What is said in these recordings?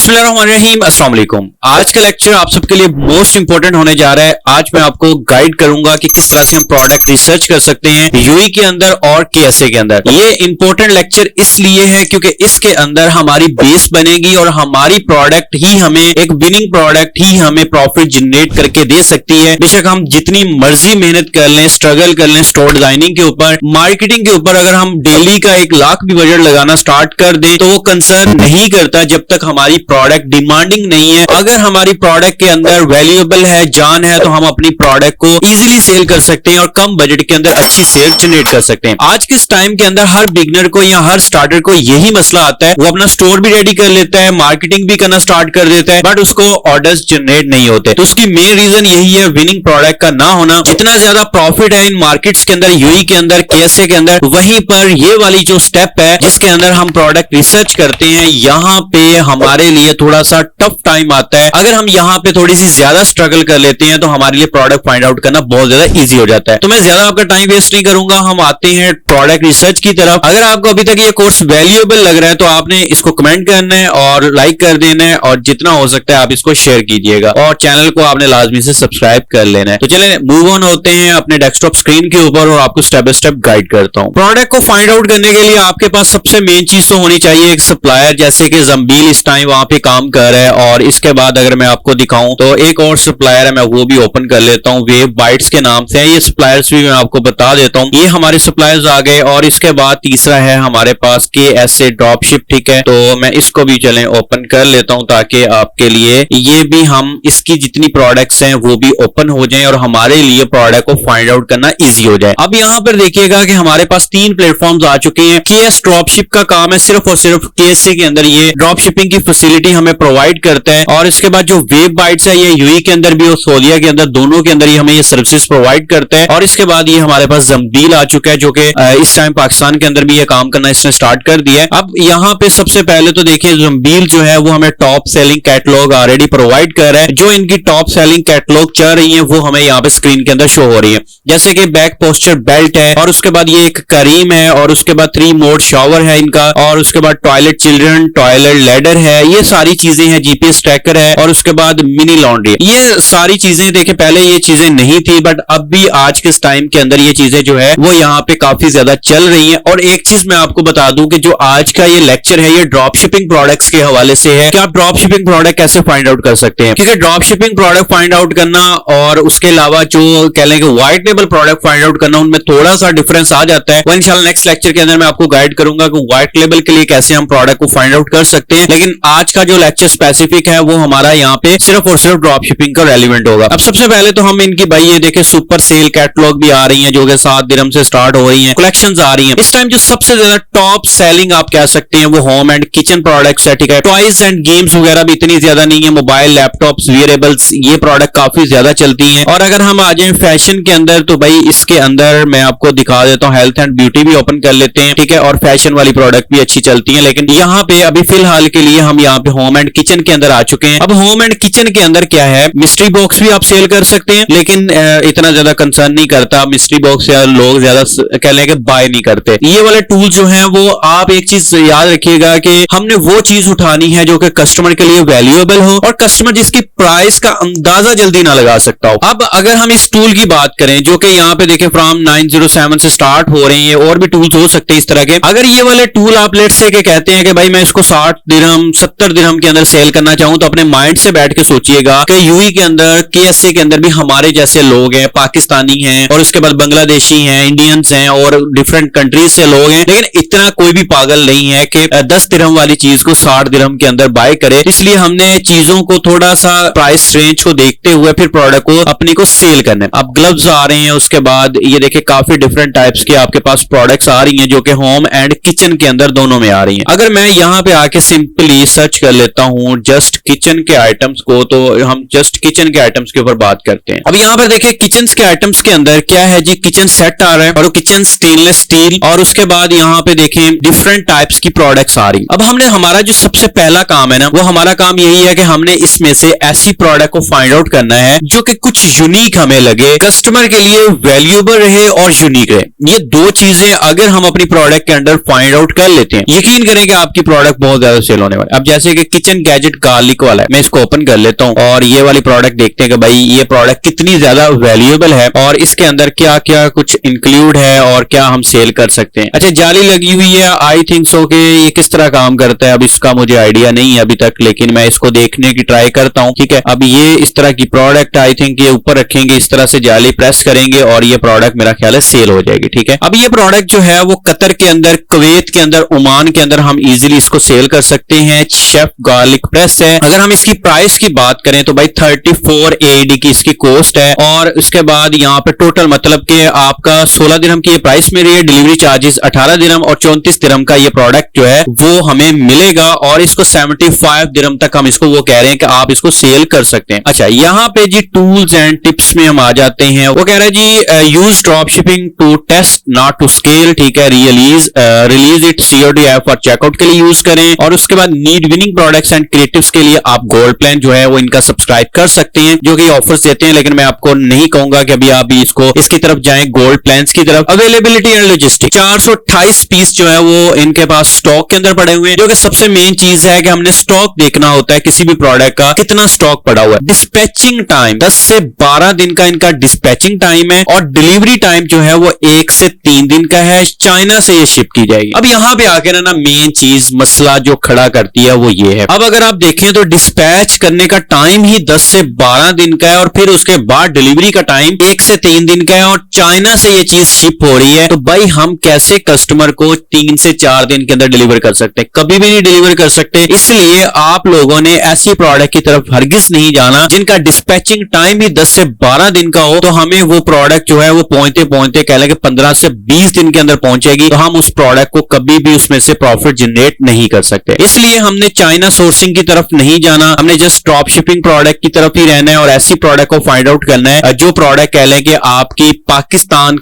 बिस्मिल्लाहिर्रहमानिर्रहीम, अस्सलाम वालेकुम। आज का लेक्चर आप सबके लिए मोस्ट इंपोर्टेंट होने जा रहा है। आज मैं आपको गाइड करूंगा कि किस तरह से हम प्रोडक्ट रिसर्च कर सकते हैं यूई के अंदर और केएसए के अंदर। ये इंपॉर्टेंट लेक्चर इसलिए है क्योंकि इसके अंदर हमारी बेस बनेगी और हमारी प्रोडक्ट ही हमें एक विनिंग प्रोडक्ट ही हमें प्रॉफिट जनरेट करके दे सकती है। बेशक हम जितनी मर्जी मेहनत कर लें, स्ट्रगल कर लें स्टोर डिजाइनिंग के ऊपर, मार्केटिंग के ऊपर, अगर हम डेली का 1 लाख भी बजट लगाना स्टार्ट कर दें तो वो कंसर्न नहीं करता जब तक हमारी प्रोडक्ट डिमांडिंग नहीं है। अगर हमारी प्रोडक्ट के अंदर वैल्यूएबल है, जान है, तो हम अपनी प्रोडक्ट को इजीली सेल कर सकते हैं और कम बजट के अंदर अच्छी सेल जनरेट कर सकते हैं। आज के इस टाइम के अंदर हर बिगनर को या हर स्टार्टर को यही मसला आता है, वो अपना स्टोर भी रेडी कर लेता है, मार्केटिंग भी करना स्टार्ट कर देता है, बट उसको ऑर्डर्स जनरेट नहीं होते। तो उसकी मेन रीजन यही है विनिंग प्रोडक्ट का ना होना। जितना ज्यादा प्रॉफिट है इन मार्केट्स के अंदर, यूई के अंदर, केएसए के अंदर, वहीं पर ये वाली जो स्टेप है जिसके अंदर हम प्रोडक्ट रिसर्च करते हैं, यहां पे हमारे लिए थोड़ा सा टफ टाइम आता है। अगर हम यहाँ पे थोड़ी सी ज्यादा स्ट्रगल कर लेते हैं तो हमारे लिए प्रोडक्ट फाइंड आउट करना बहुत ज्यादा इजी हो जाता है। तो मैं ज्यादा आपका टाइम वेस्ट नहीं करूंगा, हम आते हैं प्रोडक्ट रिसर्च की तरफ। अगर आपको अभी तक ये कोर्स वैल्यूएबल लग रहा है तो आपने इसको कमेंट करना है और लाइक कर देना है, और जितना हो सकता है आप इसको शेयर कीजिएगा, और चैनल को आपने लाजमी से सब्सक्राइब कर लेना है। तो चले मूव ऑन होते हैं अपने डेस्कटॉप स्क्रीन के ऊपर और आपको स्टेप बाय स्टेप गाइड करता हूं। प्रोडक्ट को फाइंड आउट करने के लिए आपके पास सबसे मेन चीज तो होनी चाहिए एक सप्लायर, जैसे कि जंबील इस टाइम वहां पे काम कर रहा है। और इसके बाद अगर मैं आपको दिखाऊं तो एक और सप्लायर है, मैं वो भी ओपन कर लेता हूं, वेव बाइट्स के नाम से है। ये सप्लायर्स भी मैं आपको बता देता हूं, ये हमारे सप्लायर्स आ गए। और इसके बाद तीसरा है हमारे पास केएसए ड्रॉपशिप, ठीक है। तो मैं इसको भी चलें ओपन कर लेता हूं ताकि आपके लिए ये भी, हम इसकी जितनी प्रोडक्ट्स हैं वो भी ओपन हो जाएं और हमारे लिए प्रोडक्ट को फाइंड आउट करना इजी हो जाए। अब यहां पर देखिएगा कि हमारे पास 3 प्लेटफॉर्म्स आ चुके हैं। केएस ड्रॉपशिप का काम है सिर्फ और सिर्फ केएसए के अंदर ये ड्रॉप शिपिंग की फैसिलिटी हमें प्रोवाइड करता है। और इसके बाद जो वेव बाइट्स है ये यूई के अंदर भी और सऊदीया के अंदर, दोनों के अंदर ही हमें ये सर्विसेज प्रोवाइड करता है। और इसके बाद ये हमारे पास जंबील आ चुका है जो कि इस टाइम पाकिस्तान के अंदर भी ये काम करना इसने स्टार्ट कर दिया है। अब यहाँ पे सबसे पहले तो देखिए जंबील जो है वो हमें top selling catalogue already provide कर रहा है। जो इनकी टॉप सेलिंग कैटलॉग चल रही है वो हमें यहाँ पे स्क्रीन के अंदर शो हो रही है, जैसे कि बैक पोस्चर बेल्ट है, और उसके बाद ये एक करीम है, और उसके बाद 3 मोड शावर है इनका, और उसके बाद टॉयलेट चिल्ड्रन, टॉयलेट लेडर है, ये सारी चीजें हैं, जीपीएस ट्रैकर है, और उसके बाद मिनी लॉन्ड्री। ये सारी चीजें देखिए पहले ये चीजें नहीं थी, बट अब भी आज के टाइम के अंदर ये चीजें जो है वो यहाँ पे काफी ज्यादा चल रही है। और एक चीज मैं आपको बता दूं कि जो आज का ये लेक्चर है ये ड्रॉप शिपिंग प्रोडक्ट्स के हवाले से है कि आप ड्रॉप शिपिंग प्रोडक्ट कैसे फाइंड आउट कर सकते हैं। क्योंकि drop shipping product find out करना और उसके अलावा जो कह लें कि white label product find out करना, उनमें थोड़ा सा डिफरेंस आ जाता है। वो इंशाल्लाह नेक्स्ट लेक्चर के अंदर मैं आपको गाइड करूंगा कि व्हाइट लेबल के लिए कैसे हम प्रोडक्ट को फाइंड आउट कर सकते हैं। लेकिन आज का जो लेक्चर स्पेसिफिक है वो हमारा यहाँ पे सिर्फ और सिर्फ ड्रॉप शिपिंग का रेलिवेंट होगा। अब सबसे पहले तो हम इनकी भाई ये देखें सुपर सेल कैटलॉग भी आ रही है जो कि 7 दिरहम से स्टार्ट हो रही है, कलेक्शंस आ रही हैं। इस टाइम जो सबसे ज्यादा टॉप सेलिंग आप कह सकते हैं वो होम एंड किचन प्रोडक्ट्स है, ठीक है। टॉयज एंड गेम्स वगैरह भी इतनी ज्यादा नहीं है, मोबाइल, लैपटॉप्स, वेयरेबल्स, ये प्रोडक्ट काफी ज्यादा चलती हैं। और अगर हम आ जाए फैशन के अंदर तो भाई इसके अंदर मैं आपको दिखा देता हूँ, हेल्थ एंड ब्यूटी भी ओपन कर लेते हैं, ठीक है। और फैशन वाली प्रोडक्ट भी अच्छी चलती है। लेकिन यहाँ पे अभी फिलहाल के लिए हम यहाँ पे होम एंड किचन के अंदर आ चुके हैं। अब होम एंड किचन के अंदर क्या है, मिस्ट्री बॉक्स भी आप सेल कर सकते हैं, लेकिन इतना ज्यादा कंसर्न नहीं करता मिस्ट्री बॉक्स, या लोग ज्यादा कह लें कि बाय नहीं करते। ये वाले टूल जो हैं वो आप एक चीज याद रखिएगा कि हमने वो चीज उठानी है जो कि कस्टमर के लिए वैल्यूएबल हो और कस्टमर जिसकी प्राइस का अंदाजा जल्दी ना लगा सकता हो। अब अगर हम इस टूल की बात करें जो कि यहाँ पे देखें फ्रॉम 907 से स्टार्ट हो रहे हैं, और भी टूल्स हो सकते हैं इस तरह के। अगर ये वाले टूल आप लेट से कहते हैं कि भाई मैं इसको 60 दिरहम 70 दिरहम के अंदर सेल करना चाहूं, तो अपने माइंड से बैठ के सोचिएगा कि यूई के अंदर, केएसए के अंदर भी हमारे जैसे लोग हैं, पाकिस्तानी हैं, और उसके बाद बांग्लादेशी हैं, इंडियंस हैं, और डिफरेंट कंट्रीज से लोग हैं। लेकिन इतना कोई भी पागल नहीं है कि 10 दिरहम वाली चीज को 60 दिरहम के अंदर बाय करे। इसलिए हमने चीजों को थोड़ा सा प्राइस रेंज को देखते हुए फिर प्रोडक्ट को अपनी को सेल करना है। अब ग्लव्स आ रहे हैं, उसके बाद ये देखिए काफी डिफरेंट टाइप्स के आपके पास प्रोडक्ट्स आ रही हैं जो कि होम एंड किचन के अंदर दोनों में आ रही हैं। अगर मैं यहाँ पे आके सिंपली सर्च कर लेता हूँ जस्ट किचन के आइटम्स को, तो हम जस्ट किचन के आइटम्स के ऊपर बात करते हैं। अब यहाँ पर देखिए किचन के आइटम्स के अंदर क्या है जी, किचन सेट आ रहा है और किचन स्टेनलेस स्टील, और उसके बाद यहाँ पे देखें डिफरेंट टाइप्स की प्रोडक्ट्स आ रही। अब हमने हमारा जो सबसे पहला काम है ना, वो हमारा काम यही है कि हमने इसमें से ऐसी प्रोडक्ट को फाइंड आउट करना है जो कि कुछ यूनिक हमें लगे, कस्टमर के लिए वैल्यूएबल रहे और यूनिक रहे। ये 2 चीजें अगर हम अपनी प्रोडक्ट के अंदर फाइंड आउट कर लेते हैं, यकीन करें कि आपकी प्रोडक्ट बहुत ज्यादा सेल होने वाली। अब जैसे देखिए कि किचन गैजेट गार्लिक वाला है। मैं इसको ओपन कर लेता हूँ और ये वाली प्रोडक्ट देखते हैं कि भाई ये प्रोडक्ट कितनी ज्यादा वैल्यूएबल है और इसके अंदर क्या क्या कुछ इंक्लूड है और क्या हम सेल कर सकते हैं। अच्छा, जाली लगी हुई है, आई थिंक सो कि ये किस तरह काम करता है अब इसका मुझे आइडिया नहीं है अभी तक, लेकिन मैं इसको देखने की ट्राई करता हूँ। ठीक है, अब ये इस तरह की प्रोडक्ट आई थिंक ये ऊपर रखेंगे, इस तरह से जाली प्रेस करेंगे और ये प्रोडक्ट मेरा ख्याल है सेल हो जाएगी। ठीक है, अब ये प्रोडक्ट जो है वो कतर के अंदर, कुवैत के अंदर, ओमान के अंदर हम इजीली इसको सेल कर सकते हैं। शेफ गार्लिक प्रेस है। अगर हम इसकी प्राइस की बात करें तो भाई 34 AED की इसकी कॉस्ट है और उसके बाद यहाँ पे टोटल मतलब कि आपका 16 दिरहम की ये प्राइस में रही है, डिलीवरी चार्जेस 18 दिरहम और 34 दिरहम का ये प्रोडक्ट जो है वो हमें मिलेगा और इसको 75 दिरहम तक हम इसको वो कह रहे हैं कि आप इसको सेल कर सकते हैं। अच्छा, यहाँ पे जी टूल्स एंड टिप्स में हम आ जाते हैं। वो कह रहा है जी use drop shipping to test not to scale. ठीक है, रिलीज इट COD ऐप और चेकआउट के लिए यूज करें और उसके बाद need winning products and creatives के लिए आप गोल्ड प्लान जो है वो इनका सब्सक्राइब कर सकते हैं, जो कि ऑफर्स देते हैं, लेकिन मैं आपको नहीं कहूंगा कि अभी आप इसकी तरफ जाएं, गोल्ड प्लान्स की तरफ। अवेलेबिलिटी एंड लॉजिस्टिक 428 पीस जो है वो इनके पास स्टॉक के अंदर पड़े हुए हैं, जो कि सबसे मेन चीज है कि हमने स्टॉक देखना होता है किसी भी प्रोडक्ट का कितना स्टॉक पड़ा हुआ है। डिस्पैचिंग टाइम 10 से 12 दिन का इनका डिस्पैचिंग टाइम है और डिलीवरी टाइम जो है वो 1 से 3 दिन का है। चाइना से ये शिप की जाएगी। अब यहाँ पे आकर ना मेन चीज मसला जो खड़ा करती है वो ये है, अब अगर आप देखें तो डिस्पैच करने का टाइम ही 10 से 12 दिन का है और फिर उसके बाद डिलीवरी का टाइम 1 से 3 दिन का है और चाइना से ये चीज शिप हो रही है, तो भाई हम कैसे कस्टमर को 3 से 4 दिन के अंदर डिलीवर कर सकते हैं? कभी भी नहीं डिलीवर कर सकते। इसलिए आप लोगों ने ऐसी प्रोडक्ट की तरफ हरगिज नहीं जाना जिनका डिस्पैचिंग टाइम ही 10 से 12 दिन का हो, तो हमें वो प्रोडक्ट जो है वो पहुंचते पहुंचते कह लेंगे 15 से 20 दिन के अंदर पहुंचेगी, तो हम उस प्रोडक्ट को कभी भी उसमें से प्रॉफिट जनरेट नहीं कर सकते। इसलिए हमने चाइना सोर्सिंग की तरफ नहीं जाना, हमने जस्ट ड्रॉप शिपिंग प्रोडक्ट की तरफ ही रहना है और ऐसी प्रोडक्ट को फाइंड आउट करना है जो प्रोडक्ट कह लें कि आपकी पाकिस्तान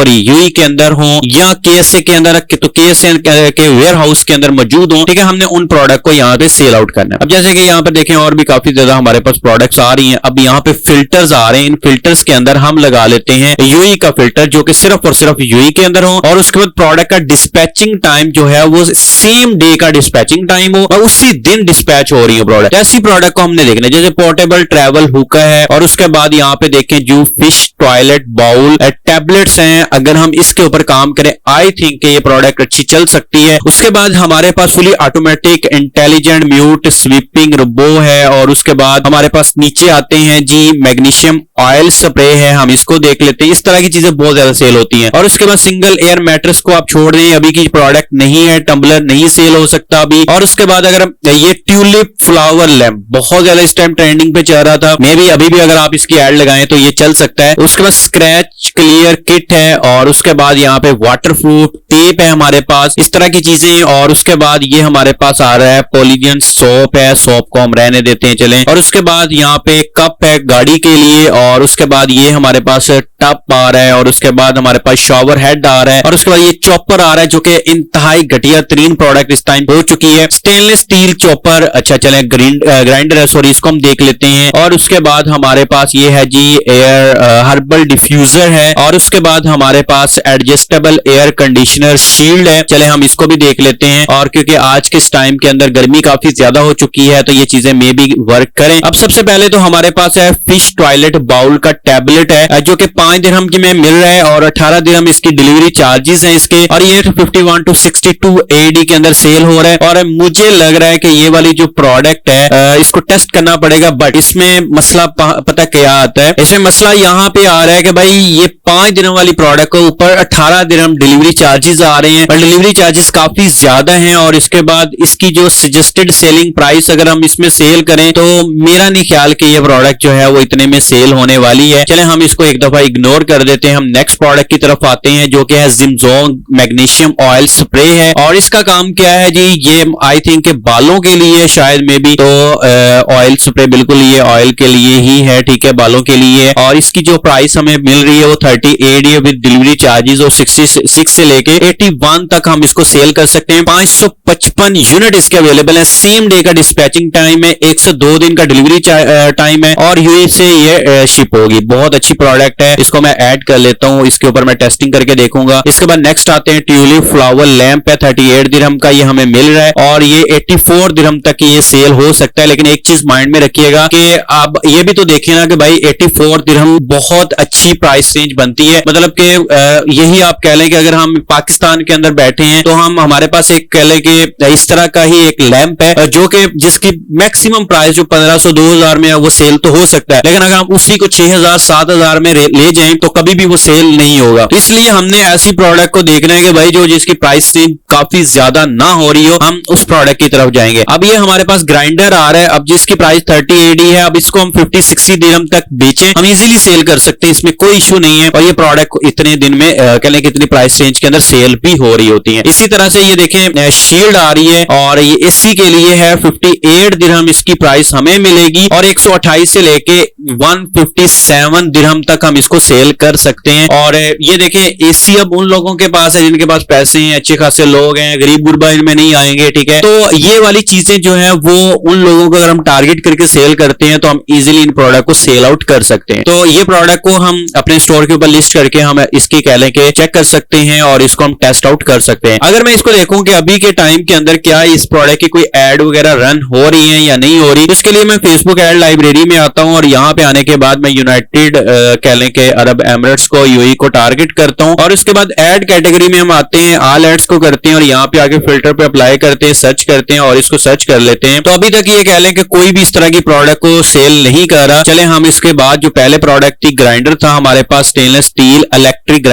यूएई के अंदर हो या KSA के अंदर, तो KSA के वेयर हाउस के अंदर मौजूद हो। ठीक है, हमने उन प्रोडक्ट को यहाँ पे सेल आउट करना है। अब जैसे कि यहाँ पे देखें और भी काफी ज्यादा हमारे पास प्रोडक्ट्स आ रही हैं। अब यहाँ पे फिल्टर्स आ रहे हैं, इन फिल्टर्स के अंदर हम लगा लेते हैं यूएई का फिल्टर जो कि सिर्फ और सिर्फ यूएई के अंदर हो और उसके बाद प्रोडक्ट का डिस्पैचिंग टाइम जो है वो सेम डे का डिस्पैचिंग टाइम हो और उसी दिन डिस्पैच हो रही है प्रोडक्ट। ऐसी प्रोडक्ट को हमने देखना है, जैसे पोर्टेबल ट्रैवल हुक्का है और उसके बाद यहाँ पे देखें जो फिश टॉयलेट बाउल टैबलेट्स हैं, अगर हम इसके ऊपर काम करें आई थिंक ये प्रोडक्ट अच्छी चल सकती है। उसके बाद हमारे पास fully automatic intelligent mute sweeping robo है और उसके बाद हमारे पास नीचे आते हैं जी मैग्नीशियम ऑयल स्प्रे है, हम इसको देख लेते हैं। इस तरह की चीजें बहुत ज्यादा सेल होती हैं। और उसके बाद सिंगल एयर मैट्रेस को आप छोड़ दें, अभी की प्रोडक्ट नहीं है, टम्बलर नहीं सेल हो सकता अभी। और उसके बाद अगर ये ट्यूलिप फ्लावर लैम्प बहुत ज्यादा इस टाइम ट्रेंडिंग पे चल रहा था, मे भी अभी भी अगर आप इसकी एड लगाएं तो ये चल सकता है। उसके बाद स्क्रैच क्लियर किट है और उसके बाद यहाँ पे वाटर प्रूफ टेप है हमारे पास, इस तरह की चीजें। और उसके बाद ये हमारे पास आ रहा है पॉलीवियन सोप है, सोप को हम रहने देते हैं चलें। और उसके बाद यहाँ पे कप है गाड़ी के लिए और उसके बाद ये हमारे पास टप आ रहा है और उसके बाद हमारे पास शॉवर हेड आ रहा है और उसके बाद ये चॉपर आ रहा है जो कि इंतहाई घटिया तरीन प्रोडक्ट इस टाइम हो चुकी है, स्टेनलेस स्टील चॉपर। अच्छा चलें, ग्राइंडर है सॉरी, इसको हम देख लेते हैं। और उसके बाद हमारे पास ये है जी एयर हर्बल डिफ्यूजर है और उसके बाद हमारे पास एडजस्टेबल एयर कंडीशनर शील्ड है, चले हम इसको भी देख लेते हैं। और क्योंकि आज के इस टाइम के अंदर गर्मी काफी ज्यादा हो चुकी है तो ये चीजें मे भी वर्क करें। अब सबसे पहले तो हमारे पास है फिश टॉयलेट बाउल का टैबलेट है जो कि 5 दिरहम की में मिल रहा है और 18 दिरहम इसकी डिलीवरी चार्जेस हैं इसके, और ये 51 to 62 AED के अंदर सेल हो रहा है। और मुझे लग रहा है कि ये वाली जो प्रोडक्ट है इसको टेस्ट करना पड़ेगा, बट इसमें मसला पता क्या आता है, इसमें मसला यहाँ पे आ रहा है कि भाई ये 5 दिरहम वाली प्रोडक्ट को ऊपर 18 दिरहम डिलीवरी चार्जेस आ रहे हैं और डिलीवरी चार्जेस काफी ज्यादा हैं। और इसके बाद इसकी जो सजेस्टेड सेलिंग प्राइस अगर हम इसमें सेल करें तो मेरा नहीं ख्याल कि ये प्रोडक्ट जो है वो इतने में सेल होने वाली है। चले हम इसको एक दफा इग्नोर कर देते हैं, हम नेक्स्ट प्रोडक्ट की तरफ आते हैं जो कि है जिमजोंग मैग्नीशियम ऑयल स्प्रे है। और इसका काम क्या है जी, ये आई थिंक बालों के लिए शायद में भी, तो ऑयल स्प्रे बिल्कुल ये ऑयल के लिए ही है, ठीक है, बालों के लिए। और इसकी जो प्राइस हमें मिल रही है वो 38 है विद डिलीवरी चार्जेस और 66 से लेके 81 तक हम इसको सेल कर सकते हैं। 555 यूनिट इसके अवेलेबल है, सेम डे का डिस्पैचिंग टाइम है, 1 से 2 दिन का डिलीवरी टाइम है और यूएई से ये शिप होगी। बहुत अच्छी प्रोडक्ट है, इसको मैं ऐड कर लेता हूं, इसके ऊपर मैं टेस्टिंग करके देखूंगा। इसके बाद नेक्स्ट आते हैं ट्यूलिप फ्लावर लैंप है, 38 दिरहम का ये हमें मिल रहा है और ये 84 84 दिरहम तक ये सेल हो सकता है। लेकिन एक चीज माइंड में रखिएगा कि आप ये भी तो देखिए ना कि भाई 84 दिरहम बहुत अच्छी प्राइस रेंज बनती है। मतलब कि यही आप कह लें कि अगर हम पाकिस्तान के अंदर बैठे हैं तो हम हमारे पास एक कह लें कि इस तरह का ही एक लैंप है जो कि जिसकी मैक्सिमम प्राइस जो 1500 2000 में है वो सेल तो हो सकता है, लेकिन अगर हम उसी को 6000 7000 में ले जाएं तो कभी भी वो सेल नहीं होगा। तो इसलिए हमने ऐसी प्रोडक्ट को देखना है कि भाई जो जिसकी प्राइस रेंज काफी ज्यादा ना हो रही हो, हम उस प्रोडक्ट की तरफ जाएंगे। अब ये हमारे पास ग्राइंडर आ रहा है, अब जिसकी प्राइस 30 AD है, अब इसको हम 50-60 दिरहम तक बेचें, हम इजीली सेल कर सकते हैं, इसमें कोई इशू नहीं है। और ये प्रोडक्ट इतने दिन में कह लें कि इतनी प्राइस रेंज के अंदर सेल भी हो रही होती है। इसी तरह से ये देखें शील्ड आ रही है और ये एसी के लिए है 58 दिरहम इसकी प्राइस हमें मिलेगी और 128 से लेके 157 दिरहम तक हम इसको सेल कर सकते हैं। और ये देखें एसी अब उन लोगों के पास है जिनके पास पैसे हैं, अच्छे खासे लोग हैं, गरीब गुरबा इनमें नहीं आएंगे, ठीक है। तो ये वाली चीजें जो है वो उन लोगों को अगर हम टारगेट करके सेल करते हैं तो हम इजीली इन प्रोडक्ट को सेल आउट कर सकते हैं। तो ये प्रोडक्ट को हम अपने स्टोर के ऊपर लिस्ट करके हम इसकी कह लें कि चेक कर सकते हैं और इसको हम टेस्ट आउट कर सकते हैं। अगर मैं इसको देखूं कि अभी के टाइम के अंदर क्या इस प्रोडक्ट की कोई एड वगैरह रन हो रही है या नहीं हो रही, तो इसके लिए मैं फेसबुक एड लाइब्रेरी में आता हूं और यहां पे आने के बाद मैं यूनाइटेड कह लें कि अरब एमिरेट्स को, यूएई को टारगेट करता हूं और उसके बाद एड कैटेगरी में हम आते हैं, ऑल एड्स को करते हैं और यहाँ पे आके फिल्टर पे अप्लाई करते हैं, सर्च करते हैं और इसको सर्च कर लेते हैं। तो अभी तक ये कह लें कि कोई भी इस तरह की प्रोडक्ट को सेल नहीं कर रहा। चले हम इसके बाद जो पहले प्रोडक्ट थी ग्राइंडर था हमारे पास, स्टेनलेस स्टील इलेक्ट्रिक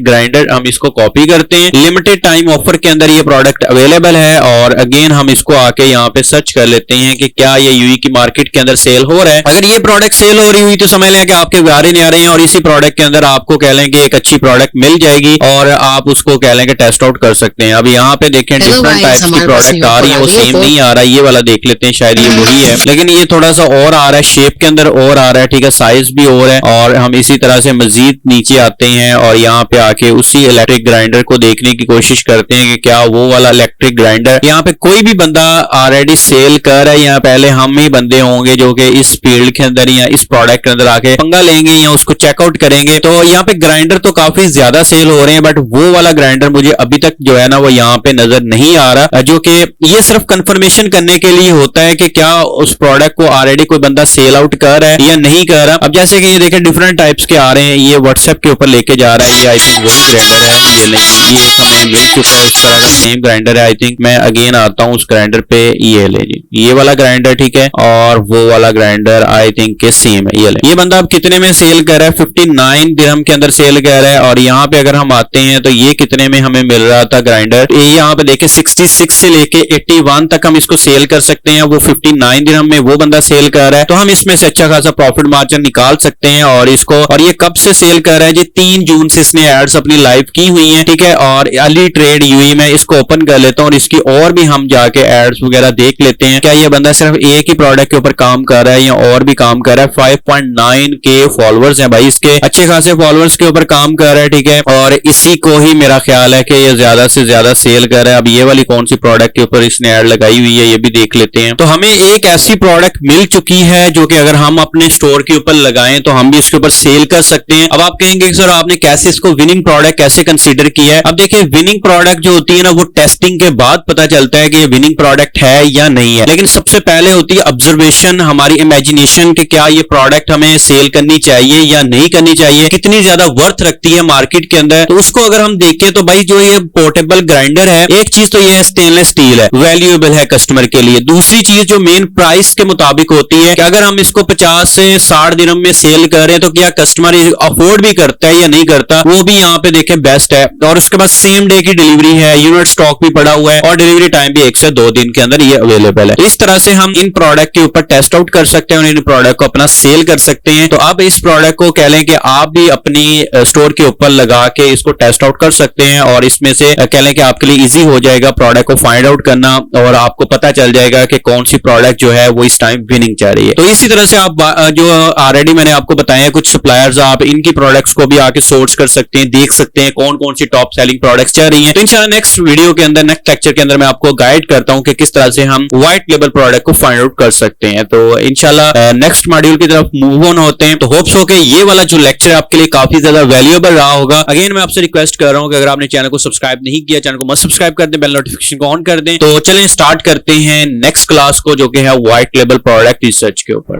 ग्राइंडर, हम इसको कॉपी करते हैं। लिमिटेड टाइम ऑफर के अंदर ये प्रोडक्ट अवेलेबल है और अगेन हम इसको आके यहाँ पे सर्च कर लेते हैं कि क्या ये यूएई की मार्केट के अंदर सेल हो रहा है। अगर ये प्रोडक्ट सेल हो रही हुई तो समझ लें कि आपके व्यारे नहीं आ रहे हैं और इसी प्रोडक्ट के अंदर आपको कह लें कि एक अच्छी प्रोडक्ट मिल जाएगी और आप उसको कह लें कि टेस्ट आउट कर सकते हैं। अब यहाँ पे देखें डिफरेंट टाइप्स की प्रोडक्ट आ रही है, वो सेम नहीं आ रहा है। ये वाला देख लेते हैं, शायद ये वही है, लेकिन ये थोड़ा सा और आ रहा है, शेप के अंदर और आ रहा है, ठीक है, साइज भी और है। और हम इसी तरह से मजीद नीचे आते हैं और यहाँ पे आके उसी इलेक्ट्रिक ग्राइंडर को देखने की कोशिश करते हैं कि क्या वो वाला इलेक्ट्रिक ग्राइंडर यहाँ पे कोई भी बंदा ऑलरेडी सेल कर रहा है या पहले हम ही बंदे होंगे जो कि इस फील्ड के अंदर या इस प्रोडक्ट के अंदर आके पंगा लेंगे या उसको चेकआउट करेंगे। तो यहाँ पे ग्राइंडर तो काफी ज्यादा सेल हो रहे हैं, बट वो वाला ग्राइंडर मुझे अभी तक जो है ना वो यहाँ पे नजर नहीं आ रहा, जो कि ये सिर्फ कंफर्मेशन करने के लिए होता है कि क्या उस प्रोडक्ट को ऑलरेडी कोई बंदा सेल आउट कर रहा है या नहीं कर रहा। अब जैसे कि ये देखें डिफरेंट टाइप्स के आ रहे हैं, ये व्हाट्सएप के ऊपर लेके जा रहा है, ये आई थिंक वही ग्राइंडर है, ये नहीं, ये हमें मिल चुका है, इस तरह का सेम ग्राइंडर है। आई थिंक मैं अगेन आता हूँ उस ग्राइंडर पे, ये ले जी, ये वाला ग्राइंडर, ठीक है, और वो वाला ग्राइंडर आई थिंक के सेम है, ये ले। ये बंदा अब कितने में सेल कर रहा है, 59 दिरहम के अंदर सेल कर रहा है। और यहाँ पे अगर हम आते हैं तो ये कितने में हमें मिल रहा था ग्राइंडर, ये यहाँ पे देखें 66 से लेके 81 तक हम इसको सेल कर सकते हैं, वो 59 दिरहम में वो बंदा सेल कर रहा है। तो हम इसमें से अच्छा खासा प्रॉफिट मार्जिन निकाल सकते हैं और इसको, और ये कब से सेल कर रहा है जी, 3 जून से इसने एड्स अपनी लाइव की हुई है, ठीक है। और अर्ली ट्रेड यूएई में इसको ओपन कर लेता हूं और इसकी और भी हम जाके एड्स वगैरह देख लेते हैं, क्या ये बंदा सिर्फ एक ही प्रोडक्ट के ऊपर काम कर रहा है या और भी काम कर रहा है। 5.9 के फॉलोअर्स हैं भाई इसके, अच्छे खासे फॉलोअर्स के ऊपर काम कर रहा है, ठीक है। और इसी को ही मेरा ख्याल है कि ये ज्यादा से ज्यादा सेल कर रहा है। अब ये वाली कौन सी प्रोडक्ट के ऊपर इसने एड लगाई हुई है ये भी देख लेते हैं। तो हमें एक ऐसी प्रोडक्ट मिल चुकी है जो कि अगर हम अपने स्टोर के ऊपर लगाएं तो हम भी इसके ऊपर सेल कर सकते हैं। अब आप कहेंगे सर आपने कैसे इसको विनिंग प्रोडक्ट कैसे कंसीडर किया है। अब देखिए विनिंग प्रोडक्ट जो होती है ना वो टेस्टिंग के बाद पता चलता है कि ये विनिंग प्रोडक्ट है या नहीं है, लेकिन सबसे पहले होती है ऑब्जर्वेशन, हमारी इमेजिनेशन कि क्या ये प्रोडक्ट हमें सेल करनी चाहिए या नहीं करनी चाहिए, कितनी ज्यादा वर्थ रखती है मार्केट के अंदर। तो उसको अगर हम देखें तो भाई जो ये पोर्टेबल ग्राइंडर है, एक चीज तो ये स्टेनलेस स्टील है, वैल्यूएबल है कस्टमर के लिए। दूसरी चीज जो मेन प्राइस के मुताबिक होती है कि अगर हम इसको 50 से 60 दिरहम में सेल कर रहे हैं तो क्या कस्टमर अफोर्ड भी करता है या नहीं करता, वो भी यहाँ पे देखें बेस्ट है। और उसके बाद सेम डे की डिलीवरी है, यूनिट स्टॉक भी पड़ा हुआ है और डिलीवरी टाइम भी 1 से 2 दिन के अंदर ये अवेलेबल है। इस तरह से हम इन प्रोडक्ट के ऊपर टेस्ट आउट कर सकते हैं और इन प्रोडक्ट को अपना सेल कर सकते हैं। तो अब इस प्रोडक्ट को कह लें कि आप भी अपनी स्टोर के ऊपर लगा के इसको टेस्ट आउट कर सकते हैं और इसमें से कह लें कि आपके लिए इजी हो जाएगा प्रोडक्ट को फाइंड आउट करना और आपको पता चल जाएगा कि कौन सी प्रोडक्ट जो है वो इस टाइम विनिंग जा रही है। तो इसी तरह से आप जो ऑलरेडी मैंने आपको बताया कुछ सप्लायर्स, आप इनकी प्रोडक्ट्स को भी आके सोर्स कर सकते हैं, देख सकते हैं कौन कौन सी टॉप सेलिंग प्रोडक्ट्स चल रही हैं। तो इंशाल्लाह नेक्स्ट वीडियो के अंदर, नेक्स्ट लेक्चर के अंदर मैं आपको गाइड करता हूं कि किस तरह से हम व्हाइट लेबल प्रोडक्ट को फाइंड आउट कर सकते हैं। तो इंशाल्लाह नेक्स्ट मॉड्यूल की तरफ मूव ऑन होते हैं। तो होप्स हो कि ये वाला जो लेक्चर आपके लिए काफी ज्यादा वैल्यूएबल रहा होगा। अगेन मैं आपसे रिक्वेस्ट कर रहा हूं कि अगर आपने चैनल को सब्सक्राइब नहीं किया, चैनल को मस्ट सब्सक्राइब कर दें, बेल नोटिफिकेशन को ऑन कर दें। तो चलें स्टार्ट करते हैं नेक्स्ट क्लास को, जो कि है व्हाइट लेबल प्रोडक्ट रिसर्च के ऊपर।